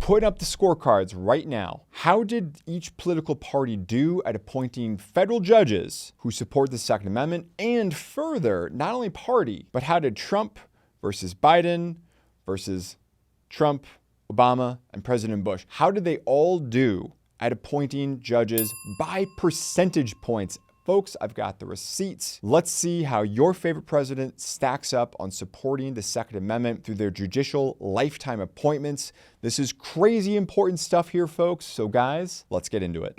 putting up the scorecards right now. How did each political party do at appointing federal judges who support the Second Amendment? And further, not only party, but how did Trump versus Biden versus Trump, Obama, and President Bush, how did they all do at appointing judges by percentage points? Folks, I've got the receipts. Let's see how your favorite president stacks up on supporting the Second Amendment through their judicial lifetime appointments. This is crazy important stuff here, folks. So guys, let's get into it.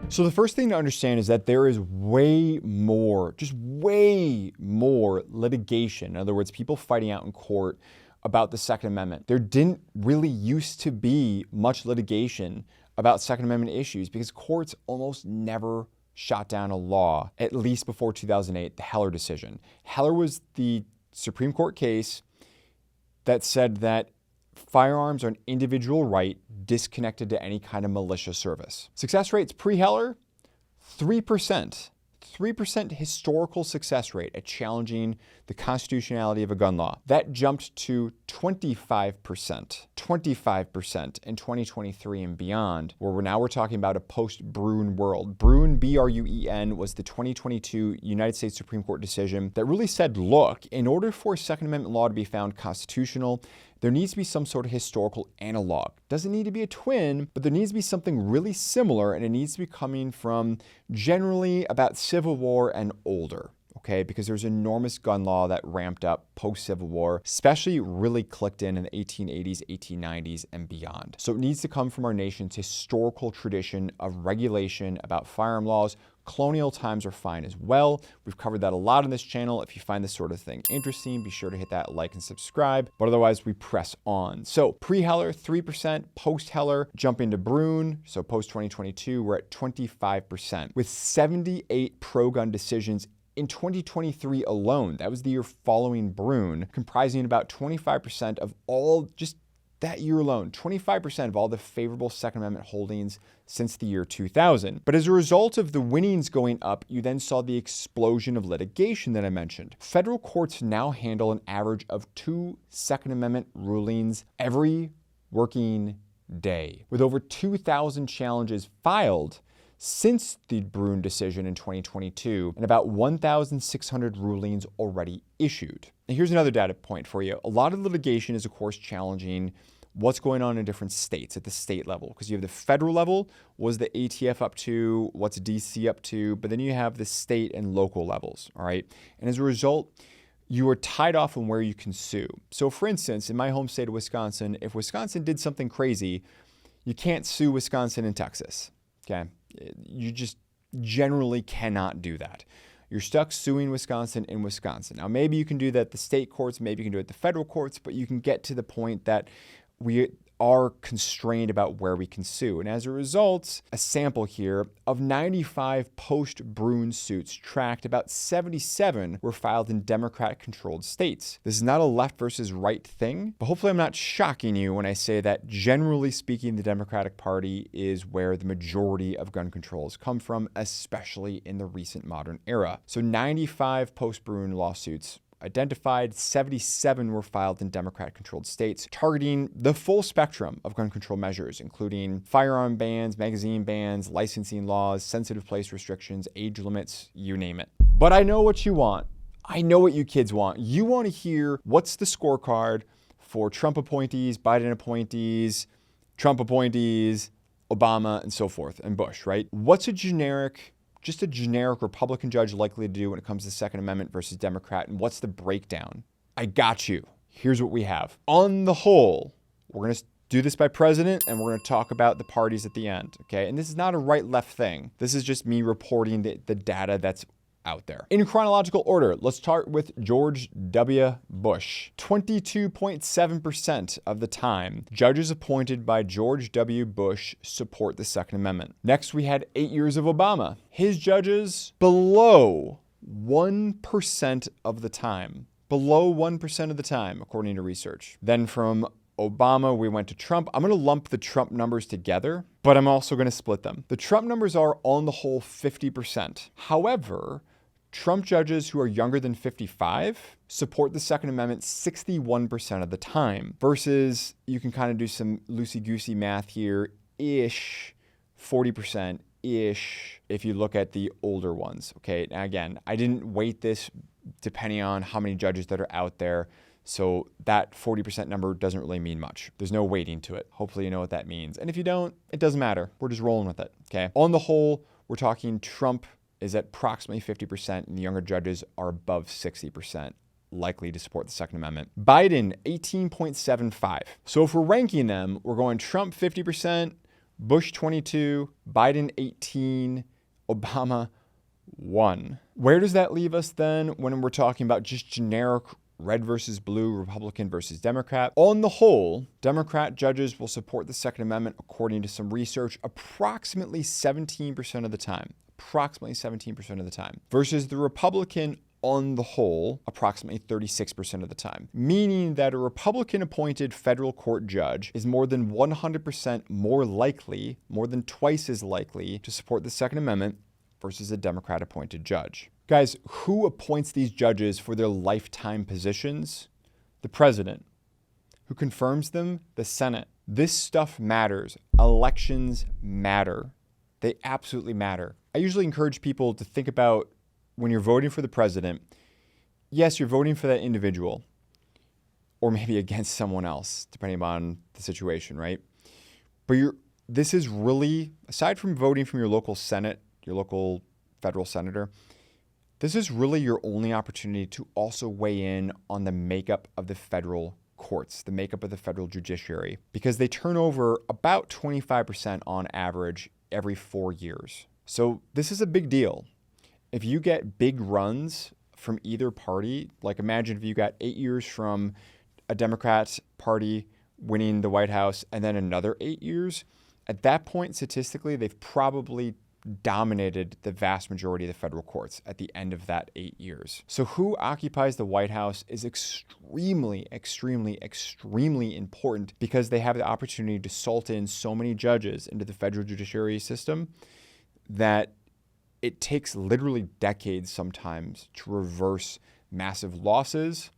So the first thing to understand is that there is way more, just way more litigation. In other words, people fighting out in court about the Second Amendment. There didn't really used to be much litigation about Second Amendment issues because courts almost never shot down a law, at least before 2008, the Heller decision. Heller was the Supreme Court case that said that firearms are an individual right disconnected to any kind of malicious service. Success rates pre-Heller, 3%. 3% historical success rate at challenging the constitutionality of a gun law. That jumped to 25% in 2023 and beyond, where we're talking about a post-Bruen world. Bruen, B-R-U-E-N, was the 2022 United States Supreme Court decision that really said, look, in order for a Second Amendment law to be found constitutional, there needs to be some sort of historical analog. Doesn't need to be a twin, but there needs to be something really similar, and it needs to be coming from generally about Civil War and older, okay? Because there's enormous gun law that ramped up post-Civil War, especially really clicked in the 1880s, 1890s, and beyond. So it needs to come from our nation's historical tradition of regulation about firearm laws. Colonial times are fine as well. We've covered that a lot on this channel. If you find this sort of thing interesting, be sure to hit that like and subscribe. But otherwise, we press on. So pre-Heller, 3%. Post-Heller, jumping to Bruen. So post-2022, we're at 25%. With 78 pro-gun decisions in 2023 alone. That was the year following Bruen, comprising about 25% of all, just that year alone, 25% of all the favorable Second Amendment holdings since the year 2000. But as a result of the winnings going up, you then saw the explosion of litigation that I mentioned. Federal courts now handle an average of 2 Second Amendment rulings every working day, with over 2,000 challenges filed since the Bruen decision in 2022, and about 1,600 rulings already issued. And here's another data point for you. A lot of litigation is, of course, challenging what's going on in different states at the state level, because you have the federal level, was the ATF up to, what's DC up to, but then you have the state and local levels, all right? And as a result, you are tied off on where you can sue. So for instance, in my home state of Wisconsin, if Wisconsin did something crazy, you can't sue Wisconsin and Texas, okay? You just generally cannot do that. You're stuck suing Wisconsin in Wisconsin. Now, maybe you can do that at the state courts, maybe you can do it at the federal courts, but you can get to the point that we are constrained about where we can sue. And as a result, a sample here of 95 post-Bruen suits tracked, about 77 were filed in Democratic-controlled states. This is not a left versus right thing, but hopefully I'm not shocking you when I say that generally speaking, the Democratic Party is where the majority of gun controls come from, especially in the recent modern era. So 95 post-Bruen lawsuits identified, 77 were filed in Democratic-controlled states, targeting the full spectrum of gun control measures, including firearm bans, magazine bans, licensing laws, sensitive place restrictions, age limits, you name it. But I know what you want. I know what you kids want. You want to hear what's the scorecard for Trump appointees, Biden appointees, Trump appointees, Obama, and so forth, and Bush, right? What's just a generic Republican judge likely to do when it comes to Second Amendment versus Democrat, and what's the breakdown? I got you. Here's what we have. On the whole, we're going to do this by president, and we're going to talk about the parties at the end, okay? And this is not a right-left thing. This is just me reporting the data that's out there. In chronological order, let's start with George W. Bush. 22.7% of the time, judges appointed by George W. Bush support the Second Amendment. Next, we had 8 years of Obama. His judges below 1% of the time. Below 1% of the time, according to research. Then from Obama, we went to Trump. I'm going to lump the Trump numbers together, but I'm also going to split them. The Trump numbers are, on the whole, 50%. However, Trump judges who are younger than 55 support the Second Amendment 61% of the time, versus you can kind of do some loosey-goosey math here, ish, 40%-ish, if you look at the older ones, okay? Now again, I didn't weight this depending on how many judges that are out there, so that 40% number doesn't really mean much. There's no weighting to it. Hopefully you know what that means. And if you don't, it doesn't matter. We're just rolling with it, okay? On the whole, we're talking Trump is at approximately 50%, and the younger judges are above 60% likely to support the Second Amendment. Biden, 18.75. So if we're ranking them, we're going Trump 50%, Bush 22, Biden 18, Obama 1. Where does that leave us then when we're talking about just generic red versus blue, Republican versus Democrat? On the whole, Democrat judges will support the Second Amendment, according to some research, approximately 17% of the time. Approximately 17% of the time. Versus the Republican, on the whole, approximately 36% of the time. Meaning that a Republican-appointed federal court judge is more than 100% more likely, more than twice as likely, to support the Second Amendment versus a Democrat-appointed judge. Guys, who appoints these judges for their lifetime positions? The president. Who confirms them? The Senate. This stuff matters. Elections matter. They absolutely matter. I usually encourage people to think about when you're voting for the president, yes, you're voting for that individual, or maybe against someone else, depending on the situation, right? But this is really, aside from voting from your local Senate, your local federal senator, this is really your only opportunity to also weigh in on the makeup of the federal courts, the makeup of the federal judiciary, because they turn over about 25% on average every 4 years. So this is a big deal. If you get big runs from either party, like imagine if you got 8 years from a Democrat party winning the White House and then another 8 years, at that point, statistically, they've probably dominated the vast majority of the federal courts at the end of that 8 years. So who occupies the White House is extremely, extremely, extremely important, because they have the opportunity to salt in so many judges into the federal judiciary system that it takes literally decades sometimes to reverse massive losses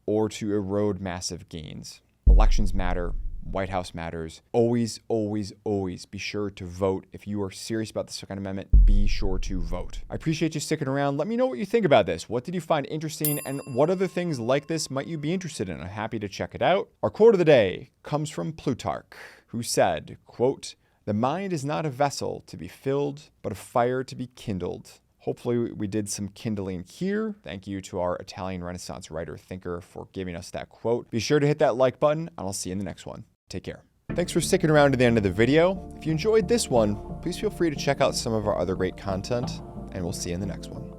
or to erode massive gains. Elections matter. White House matters. Always, always, always be sure to vote. If you are serious about the Second Amendment, be sure to vote. I appreciate you sticking around. Let me know what you think about this. What did you find interesting, and what other things like this might you be interested in? I'm happy to check it out. Our quote of the day comes from Plutarch, who said, quote, "The mind is not a vessel to be filled, but a fire to be kindled." Hopefully we did some kindling here. Thank you to our Italian Renaissance writer thinker for giving us that quote. Be sure to hit that like button, and I'll see you in the next one. Take care. Thanks for sticking around to the end of the video. If you enjoyed this one, please feel free to check out some of our other great content, and we'll see you in the next one.